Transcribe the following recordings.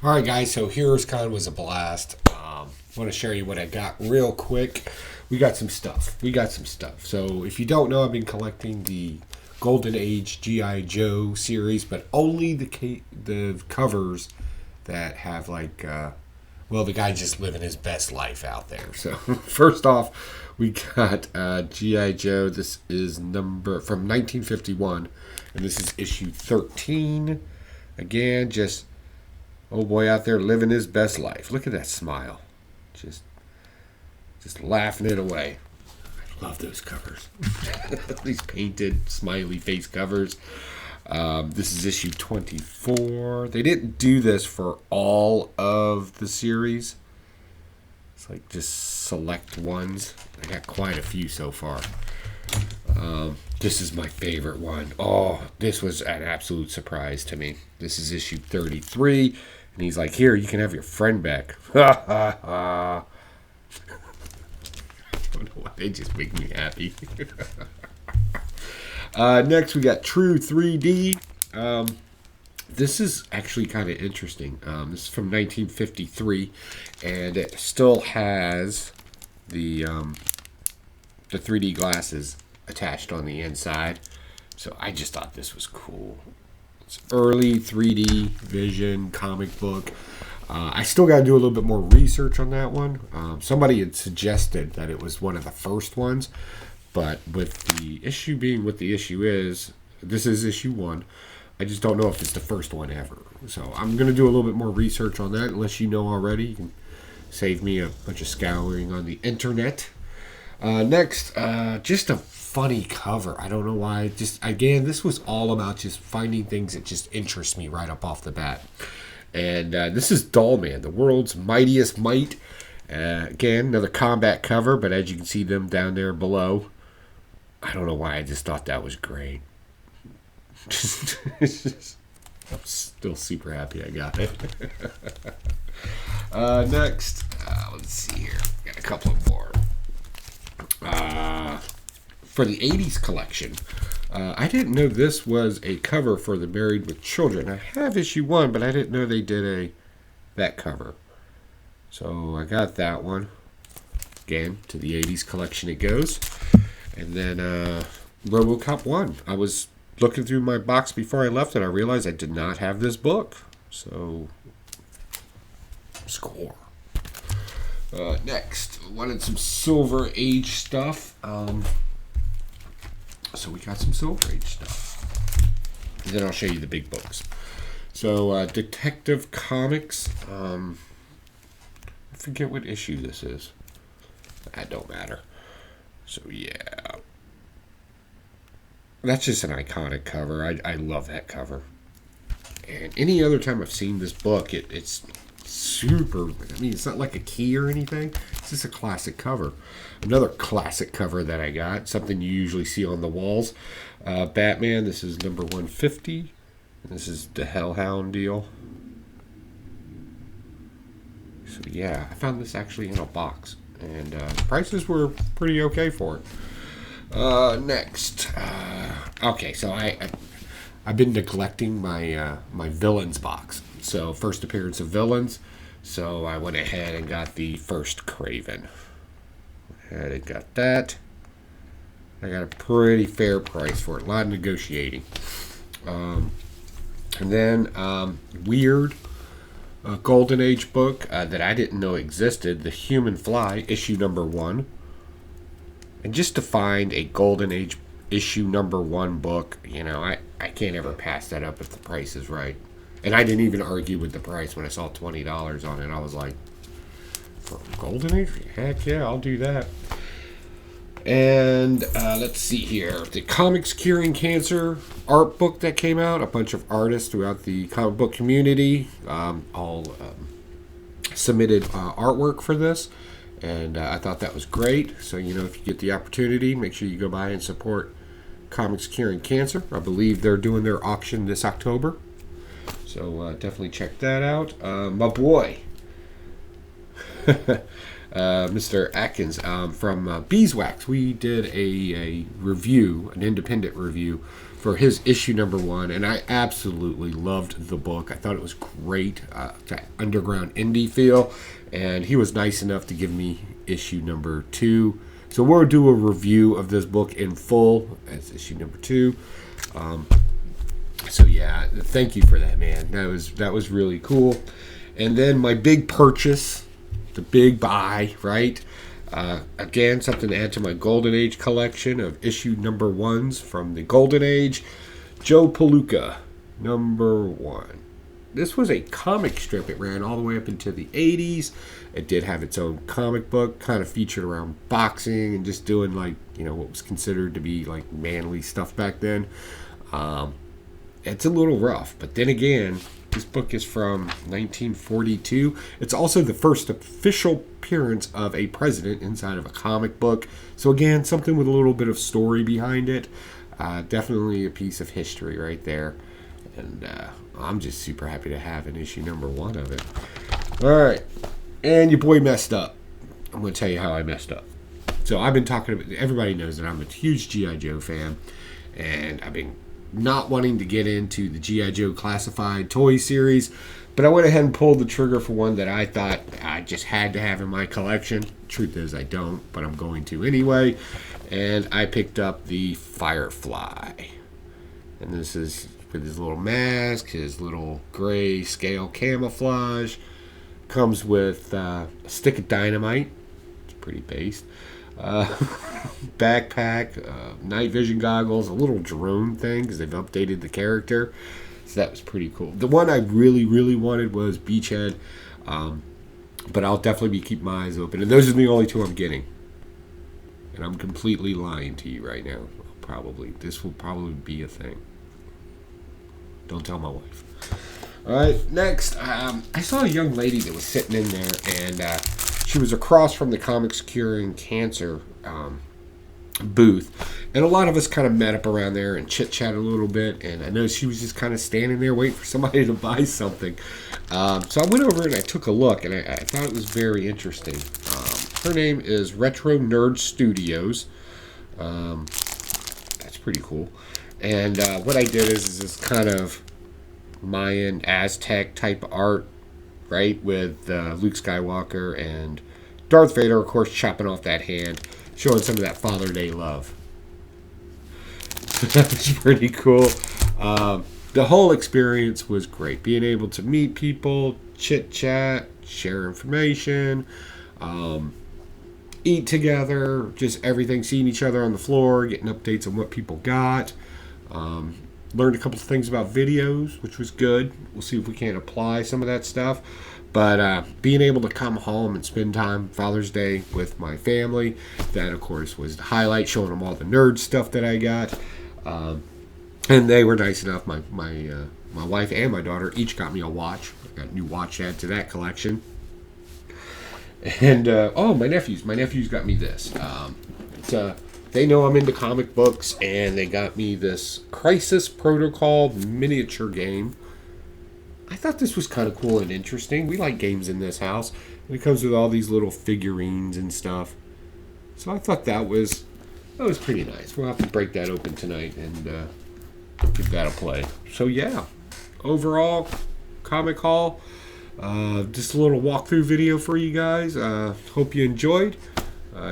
All right, guys. So Heroes Con was a blast. I want to share you what I got real quick. We got some stuff. So if you don't know, I've been collecting the Golden Age GI Joe series, but only the covers that have well, the guy just living his best life out there. So first off, we got GI Joe. This is number from 1951, and this is issue 13. Again, just old boy out there living his best life. Look at that smile. Just laughing it away. I love those covers. These painted smiley face covers. This is issue 24. They didn't do this for all of the series. It's like just select ones. I got quite a few so far. This is my favorite one. Oh, this was an absolute surprise to me. This is issue 33. And he's like, here, you can have your friend back. Ha ha ha. I don't know why, they just make me happy. Next, we got True 3D. This is actually kind of interesting. This is from 1953, and it still has the 3D glasses attached on the inside. So I just thought this was cool. It's early 3D vision comic book. I still got to do a little bit more research on that one. Somebody had suggested that it was one of the first ones, but with the issue being what the issue is, this is issue 1. I just don't know if it's the first one ever. So I'm going to do a little bit more research on that. Unless you know already, you can save me a bunch of scouring on the internet. Next, just a funny cover. I don't know why. Just again, this was all about just finding things that just interest me right up off the bat. And this is Dollman, the world's mightiest might. Again, another combat cover, but as you can see them down there below, I don't know why. I just thought that was great. I'm still super happy I got it. Next, let's see here. Got a couple more. For the 80s collection, I didn't know this was a cover for the Married with Children. I have issue 1, but I didn't know they did that cover. So I got that one. Again, to the 80s collection it goes. And then RoboCop 1. I was looking through my box before I left and I realized I did not have this book. So, score. Next, wanted some Silver Age stuff. So we got some Silver Age stuff. And then I'll show you the big books. So, Detective Comics. I forget what issue this is. That don't matter. So, yeah. That's just an iconic cover. I love that cover. And any other time I've seen this book, it's super. I mean, it's not like a key or anything. It's just a classic cover. Another classic cover that I got, something you usually see on the walls. Batman, this is number 150. And this is the Hellhound deal. So yeah, I found this actually in a box. And prices were pretty okay for it. Next. Okay, so I've been neglecting my my Villains box. So first appearance of Villains. So I went ahead and got the first Craven. And I got that. I got a pretty fair price for it. A lot of negotiating. And then weird Golden Age book that I didn't know existed. The Human Fly, issue number 1. And just to find a Golden Age issue number 1 book, you know, I can't ever pass that up if the price is right. And I didn't even argue with the price when I saw $20 on it. I was like, for Golden Age? Heck yeah, I'll do that. And let's see here. The Comics Curing Cancer art book that came out. A bunch of artists throughout the comic book community all submitted artwork for this. And I thought that was great. So, you know, if you get the opportunity, make sure you go by and support Comics Curing Cancer. I believe they're doing their auction this October. So definitely check that out. My boy, Mr. Atkins from Beeswax. We did a review, an independent review for his issue number 1, and I absolutely loved the book. I thought it was great, underground indie feel, and he was nice enough to give me issue number 2. So we'll do a review of this book in full as issue number 2. So yeah, thank you for that, man. That was really cool. And then my big purchase, the big buy, right? Again, something to add to my Golden Age collection of issue number 1s from the Golden Age. Joe Palooka, number 1. This was a comic strip. It ran all the way up into the 80s. It did have its own comic book, kind of featured around boxing and just doing like, what was considered to be like manly stuff back then. It's a little rough, but then again, this book is from 1942. It's also the first official appearance of a president inside of a comic book. So again, something with a little bit of story behind it. Definitely a piece of history right there. And I'm just super happy to have an issue number 1 of it. All right. And your boy messed up. I'm going to tell you how I messed up. So I've been talking about, everybody knows that I'm a huge G.I. Joe fan. And I've been not wanting to get into the G.I. Joe Classified Toy Series. But I went ahead and pulled the trigger for one that I thought I just had to have in my collection. Truth is I don't, but I'm going to anyway. And I picked up the Firefly. And this is with his little mask, his little gray scale camouflage. Comes with a stick of dynamite. It's pretty based. Backpack, night vision goggles, a little drone thing because they've updated the character. So that was pretty cool. The one I really, really wanted was Beachhead. But I'll definitely be keeping my eyes open. And those are the only 2 I'm getting. And I'm completely lying to you right now. This will probably be a thing. Don't tell my wife. Alright, next, I saw a young lady that was sitting in there, and she was across from the Comics Curing Cancer booth. And a lot of us kind of met up around there and chit-chatted a little bit, and I know she was just kind of standing there waiting for somebody to buy something. So I went over and I took a look, and I thought it was very interesting. Her name is Retro Nerd Studios. That's pretty cool. And what I did is this kind of Mayan, Aztec type art, right, with Luke Skywalker and Darth Vader, of course, chopping off that hand, showing some of that Father Day love. That's pretty cool. The whole experience was great. Being able to meet people, chit-chat, share information, eat together, just everything, seeing each other on the floor, getting updates on what people got. Learned a couple of things about videos, which was good. We'll see if we can apply some of that stuff. But being able to come home and spend time Father's Day with my family, that, of course, was the highlight, showing them all the nerd stuff that I got. And they were nice enough. My wife and my daughter each got me a watch. I got a new watch to add to that collection. And, my nephews. My nephews got me this. They know I'm into comic books, and they got me this Crisis Protocol miniature game. I thought this was kind of cool and interesting. We like games in this house, and it comes with all these little figurines and stuff. So I thought that was pretty nice. We'll have to break that open tonight and give that a play. So yeah, overall, Comic Haul. Just a little walkthrough video for you guys. Hope you enjoyed.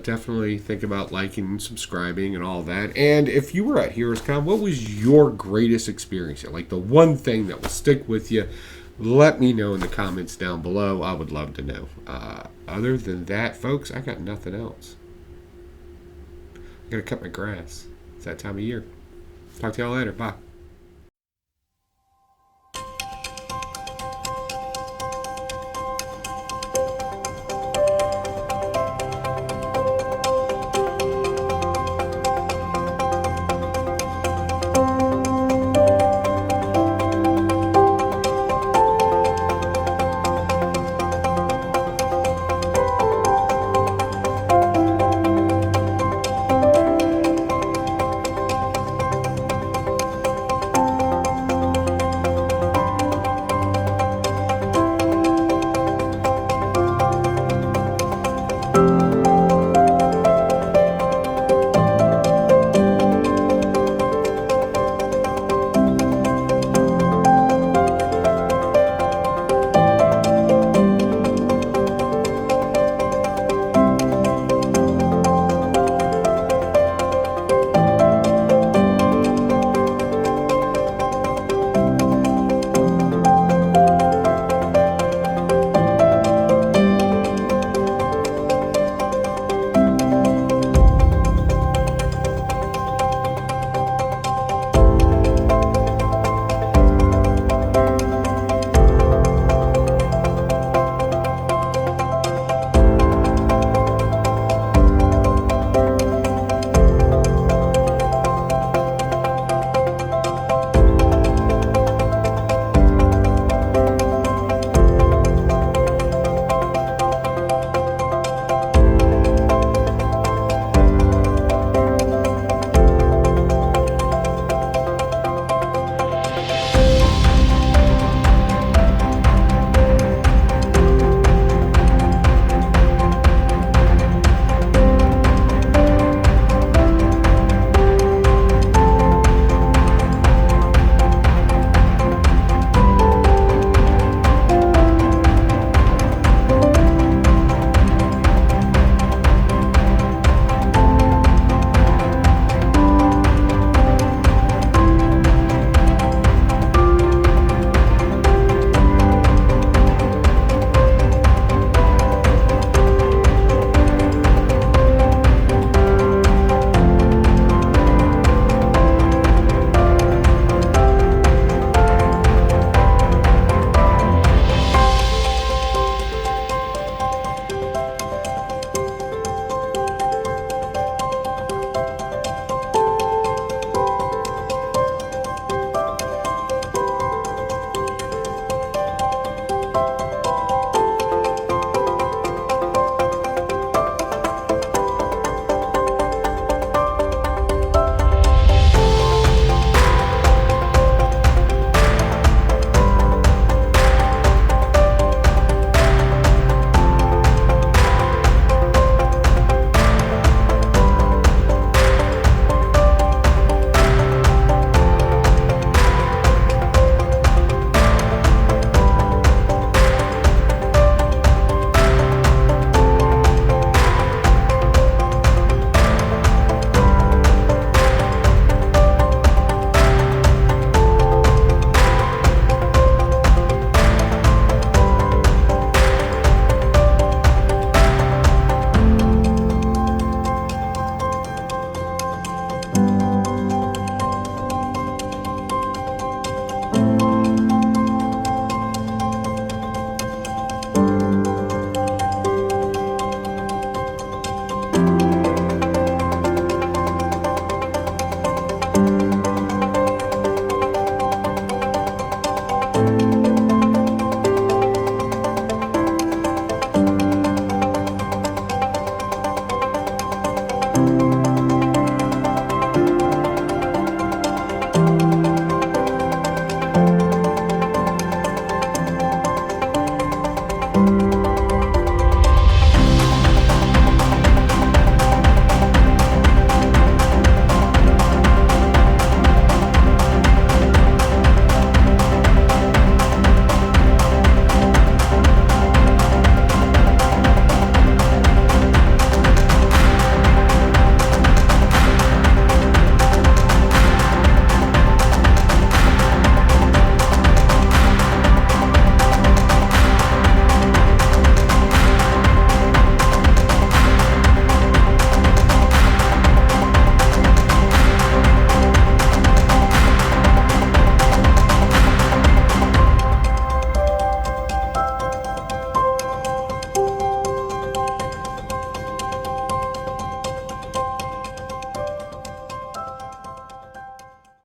Definitely think about liking and subscribing and all that. And if you were at HeroesCon, what was your greatest experience? Like the one thing that will stick with you, let me know in the comments down below. I would love to know. Other than that, folks, I got nothing else. I gotta cut my grass. It's that time of year. Talk to y'all later. Bye.